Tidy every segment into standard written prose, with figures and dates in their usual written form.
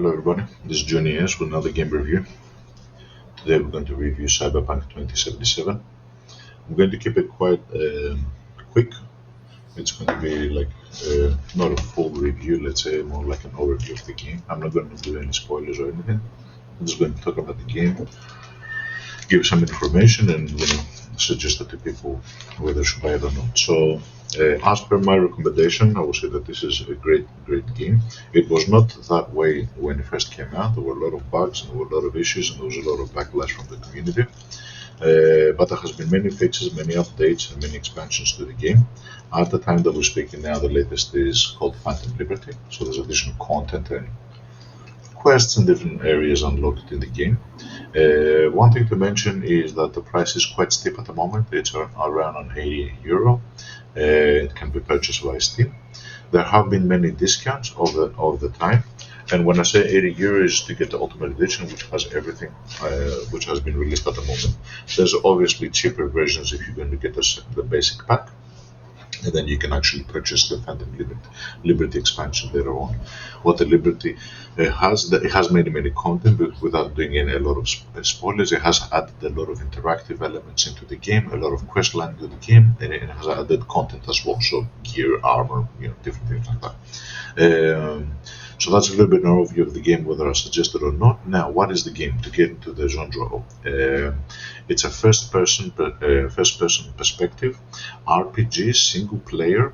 Hello everybody, this is Johnny S with another game review. Today we're going to review Cyberpunk 2077. I'm going to keep it quite quick. It's going to be like not a full review, let's say more like an overview of the game. I'm not going to do any spoilers or anything. I'm just going to talk about the game, give some information, and suggest it to people whether they should buy it or not. So, as per my recommendation, I would say that this is a great game. It was not that way when it first came out. There were a lot of bugs and there were a lot of issues and there was a lot of backlash from the community. But there has been many fixes, many updates, and many expansions to the game. At the time that we're speaking now, the latest is called Phantom Liberty. So there's additional content and quests in different areas unlocked in the game. One thing to mention is that the price is quite steep at the moment. It's around on €80. It can be purchased via Steam. There have been many discounts of the time, and when I say €80 to get the Ultimate Edition, which has everything, which has been released at the moment. There's obviously cheaper versions if you're going to get the basic pack. And then you can actually purchase the Phantom Liberty expansion later on. What the Liberty has, it has many content, but without doing a lot of spoilers, it has added a lot of interactive elements into the game, a lot of quest line to the game, and it has added content as well, so gear, armor, different things like that. So that's a little bit an overview of the game, whether I suggest it or not. Now, what is the game? To get into the genre, it's a first-person perspective RPG single player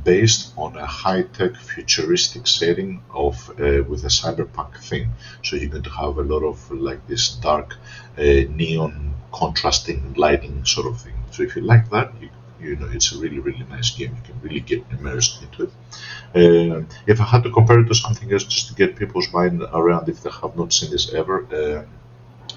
based on a high-tech futuristic setting with a cyberpunk theme. So you're going to have a lot of like this dark neon contrasting lighting sort of thing. So if you like that, it's a really nice game. You can really get immersed into it. If I had to compare it to something else, just to get people's mind around if they have not seen this ever,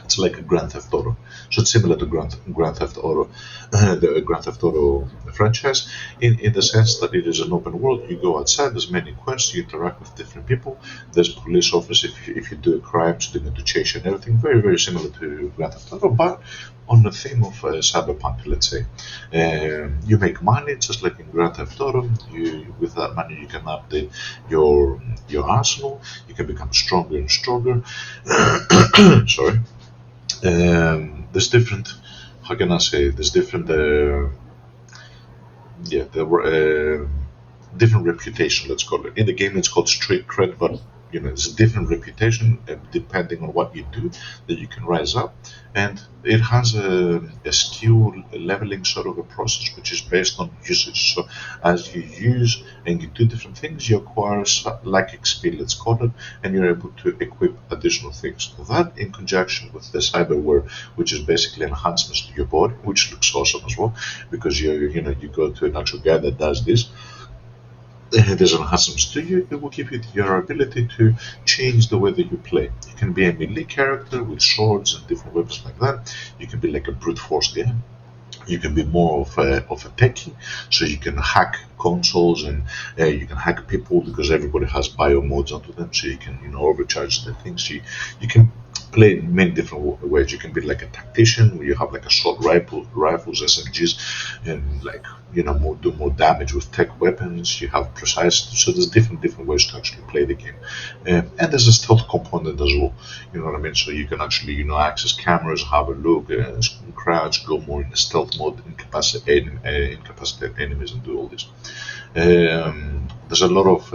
it's like a Grand Theft Auto. So it's similar to Grand Theft Auto, the Grand Theft Auto franchise, in the sense that it is an open world. You go outside, there's many quests, you interact with different people, there's police officers if you do a crime, so they're going to chase you and everything. Very similar to Grand Theft Auto, but on the theme of cyberpunk, let's say. You make money just like in Grand Theft Auto. With that money you can update your arsenal, you can become stronger and stronger. Sorry. There's different, how can I say, there's different different reputation, let's call it. In the game it's called street cred, but it's a different reputation depending on what you do that you can rise up, and it has a skill leveling sort of a process which is based on usage. So as you use and you do different things, you acquire like XP, let's call it, and you're able to equip additional things. That in conjunction with the cyberware, which is basically enhancements to your body, which looks awesome as well, because you go to an actual guy that does this. There's enhancements to you. It will give you your ability to change the way that you play. You can be a melee character with swords and different weapons like that. You can be like a brute force guy. You can be more of a techie, so you can hack consoles and you can hack people because everybody has bio modes onto them, so you can overcharge the things. You can play in many different ways. You can be like a tactician, where you have like assault rifles, SMGs, and like do more damage with tech weapons. You have precise, so there's different ways to actually play the game, and there's a stealth component as well. You know what I mean? So you can actually access cameras, have a look, crouch, go more in the stealth mode, incapacitate enemies, and do all this. There's a lot of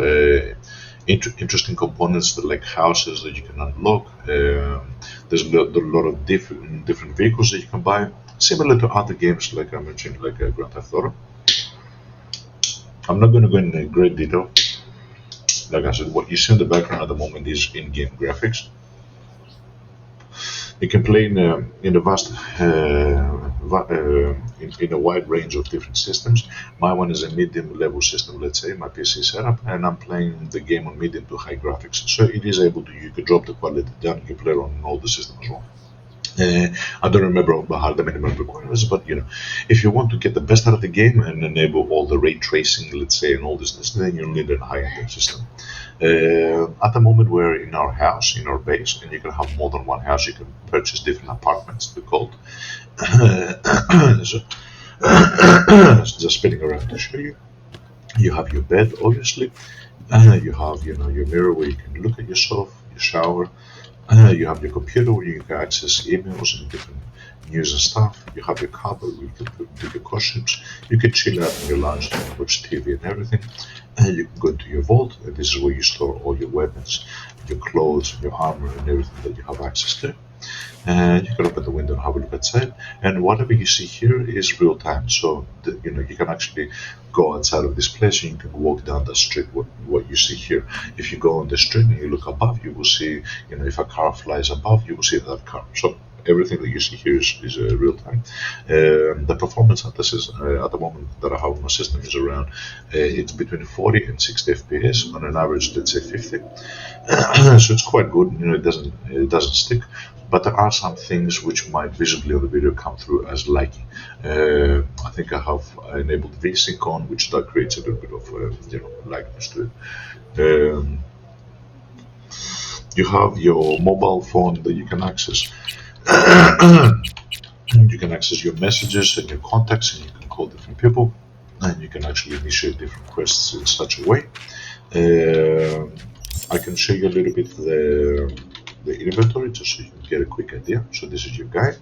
interesting components that like houses that you can unlock. There's a lot of different vehicles that you can buy, similar to other games like I mentioned, like Grand Theft Auto. I'm not going to go into great detail. Like I said, what you see in the background at the moment is in-game graphics. You can play in a vast, in a wide range of different systems. My one is a medium level system, let's say, my PC setup, and I'm playing the game on medium to high graphics. So it is able to, you can drop the quality down, you can play on all the systems as well. I don't remember about the minimum requirements, but if you want to get the best out of the game and enable all the ray tracing, let's say, and all this, then you'll need a high-end system. At the moment, we're in our house, in our base, and you can have more than one house. You can purchase different apartments, they're called. So, just spinning around to show you. You have your bed, obviously. You have, your mirror where you can look at yourself. your shower. You have your computer where you can access emails and different news and stuff. You have your cupboard where you can do your costumes. You can chill out in your lounge and watch TV and everything. And you can go into your vault, and this is where you store all your weapons, your clothes, your armor, and everything that you have access to. And you can open the window and have a look outside. And whatever you see here is real time. So you can actually go outside of this place and you can walk down the street. What you see here, if you go on the street and you look above, you will see. If a car flies above, you will see that car. So everything that you see here is real time. The performance at the moment that I have on my system is around it's between 40 and 60 FPS on an average, let's say 50. So it's quite good. It doesn't stick. But there are some things which might visibly on the video come through as laggy. I think I have enabled VSync on, which that creates a little bit of lagginess to it. You have your mobile phone that you can access. You can access your messages and your contacts, and you can call different people, and you can actually initiate different quests in such a way. I can show you a little bit the inventory just so you can get a quick idea. So this is your guy,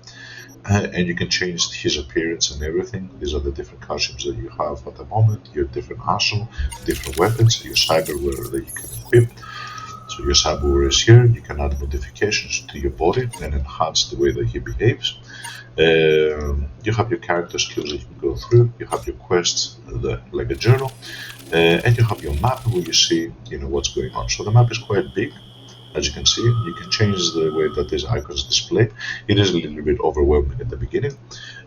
and you can change his appearance and everything. These are the different costumes that you have at the moment, your different arsenal, different weapons, your cyberware that you can equip. So your cyberware is here. You can add modifications to your body and enhance the way that he behaves. You have your character skills that you can go through. You have your quests, like a journal, and you have your map where you see, what's going on. So the map is quite big. As you can see, you can change the way that these icons display. It is a little bit overwhelming at the beginning.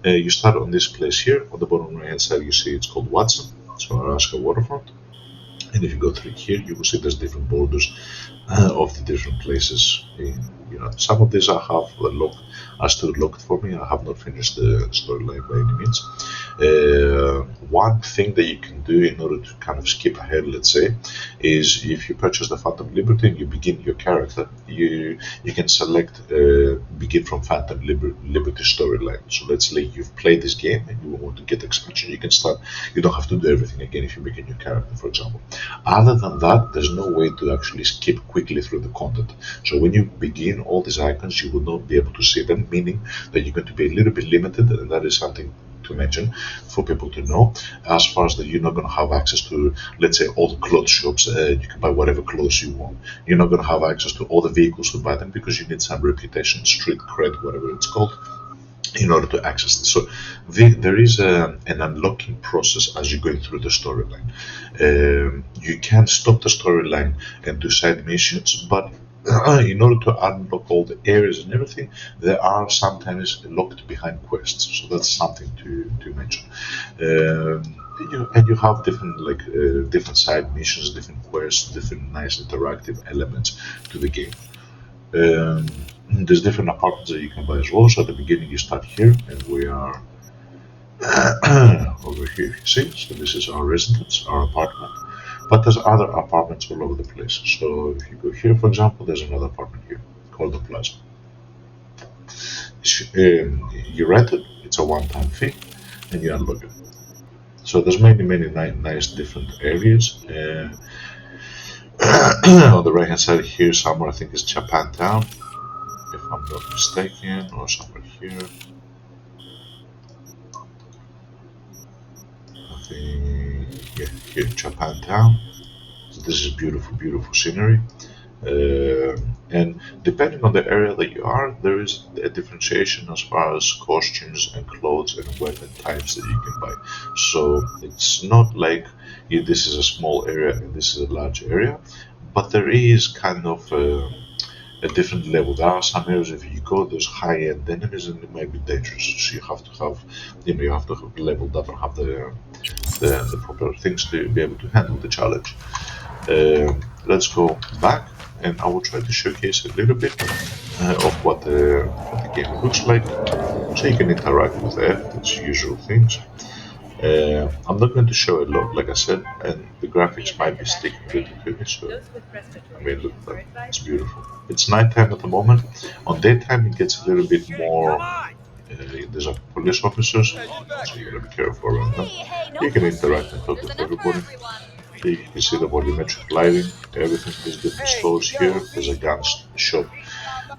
You start on this place here. On the bottom right hand side, you see it's called Watson, so Alaska Waterfront. And if you go through here, you will see there's different borders of the different places. Some of these I have are still locked for me. I have not finished the storyline by any means. One thing that you can do in order to kind of skip ahead, let's say, is if you purchase the Phantom Liberty and you begin your character, you can select begin from Phantom Liberty storyline. So let's say you've played this game and you want to get expansion, you can start. You don't have to do everything again if you begin your character, for example. Other than that, there's no way to actually skip quickly through the content. So when you begin all these icons, you will not be able to see them, meaning that you're going to be a little bit limited, and that is something to mention for people to know, as far as that you're not going to have access to, let's say, all the clothes shops. You can buy whatever clothes you want. You're not going to have access to all the vehicles to buy them because you need some reputation, street cred, whatever it's called, in order to access this. So there is an unlocking process as you're going through the storyline. You can stop the storyline and do side missions, but in order to unlock all the areas and everything, they are sometimes locked behind quests. So that's something to mention. And you have different different side missions, different quests, different nice interactive elements to the game. There's different apartments that you can buy as well. So at the beginning you start here, and we are over here, you see. So this is our residence, our apartment. But there's other apartments all over the place. So if you go here, for example, there's another apartment here called the Plaza. You rent it, it's a one-time fee, and you unlock it. So there's many nice different areas. On the right hand side here, somewhere I think is Japantown, if I'm not mistaken, or somewhere here. I think, yeah, here, Japantown. So this is beautiful scenery. And depending on the area that you are, there is a differentiation as far as costumes and clothes and weapon types that you can buy. So it's not like this is a small area and this is a large area, but there is kind of a different level. There are some areas if you go, there's high-end enemies and it might be dangerous. So you have to have leveled up and have the proper things to be able to handle the challenge. Let's go back, and I will try to showcase a little bit of what the game looks like, so you can interact with its usual things. I'm not going to show a lot, like I said, and the graphics might be sticking pretty quickly, so I mean, look at that, it's beautiful. It's nighttime at the moment. On daytime it gets a little bit more, there's a police officers, so you gotta be careful around them. You can interact and talk with everybody. You can see the volumetric lighting, everything. There's different stores here. There's a gun shop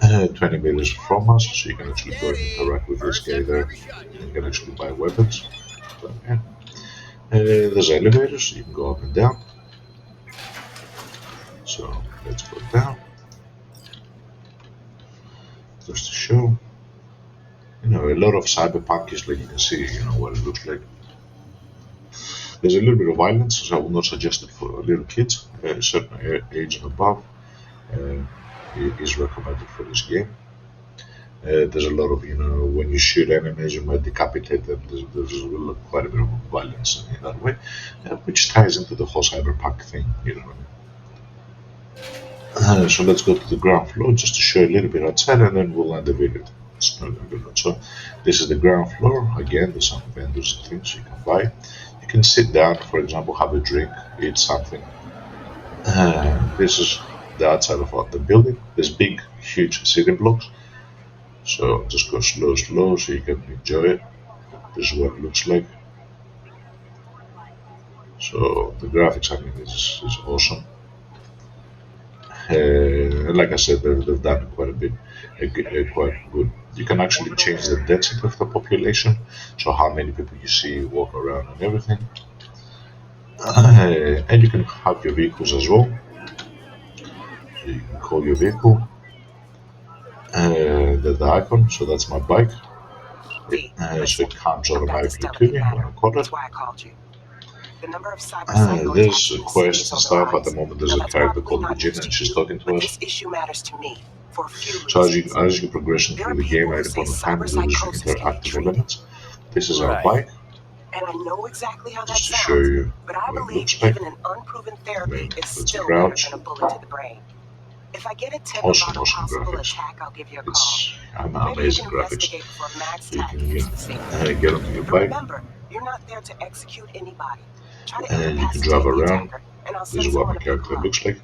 20 meters from us, so you can actually go and interact with this guy there. You can actually buy weapons. But, yeah. There's elevators, you can go up and down. So let's go down. Just to show, a lot of cyberpunk is like you can see, what it looks like. There's a little bit of violence, so I would not suggest it for little kids. A certain age and above is recommended for this game. There's a lot of, when you shoot enemies, you might decapitate them. There's quite a bit of violence in that way, which ties into the whole cyberpunk thing, you know what I mean? So let's go to the ground floor just to show a little bit outside, and then we'll end the video. It's not going to be long. So this is the ground floor. Again, there's some vendors and things you can buy. You can sit down, for example, have a drink, eat something. This is the outside of the building. There's big, huge city blocks. So just go slow, slow, so you can enjoy it. This is what it looks like. So the graphics, I mean, is awesome. And like I said, they've done quite a bit, quite good. You can actually change the density of the population, so how many people you see walk around and everything. And you can have your vehicles as well. So you can call your vehicle. The icon, so that's my bike. So it comes automatically to me when I call it. There's quests and stuff. At the moment, there's a character called Regina, and she's talking to us. So as you progression through the game, at any point in time, there's interactive elements. This is our bike. Just to show you what it looks like. Let's crouch. Awesome graphics. It's amazing graphics. You can get onto your bike. And you can drive around. This is what my character looks like.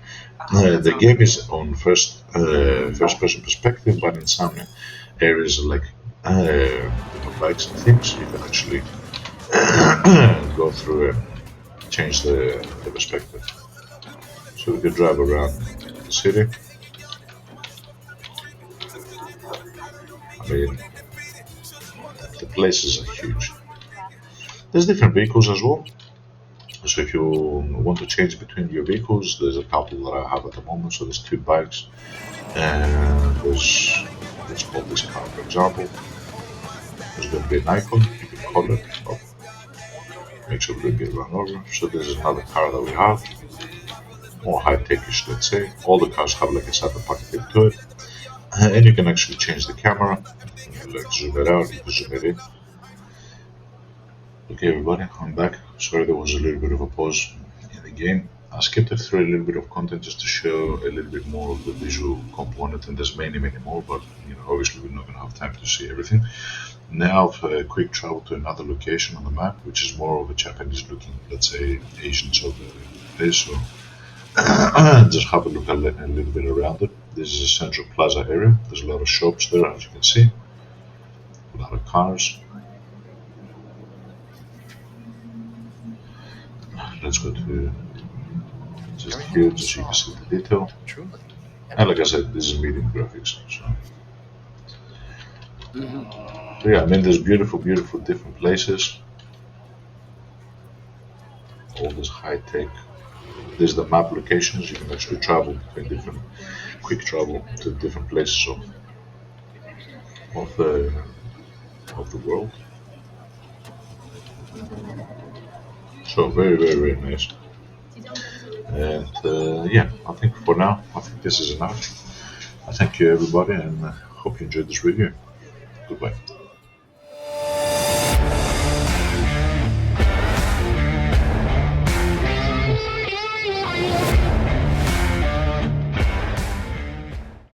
The game is on first person perspective, but in some areas like lights and things, you can actually go through and change the perspective. So we can drive around the city. I mean, the places are huge. There's different vehicles as well. So if you want to change between your vehicles, there's a couple that I have at the moment. So there's 2 bikes, and let's call this car, for example. There's going to be an icon. You can call it. Make sure we don't get run over. So this is another car that we have. More high-techish, let's say. All the cars have like a cyberpunk feel to it. And you can actually change the camera. Like zoom it out, you can zoom it in. Okay everybody, I'm back. Sorry there was a little bit of a pause in the game. I skipped through a little bit of content just to show a little bit more of the visual component, and there's many more, but obviously we're not going to have time to see everything. Now a quick travel to another location on the map, which is more of a Japanese looking, let's say, Asian sort of place. So just have a look a little bit around it. This is a central plaza area. There's a lot of shops there, as you can see. A lot of cars. Let's go to just here, just so you can see the detail. And like I said, this is medium graphics. So. Yeah, I mean, there's beautiful different places. All this high tech. There's the map locations. You can actually travel between quick travel to different places of the world. So very nice. And yeah, I think for now, this is enough. I thank you everybody, and hope you enjoyed this review. Goodbye.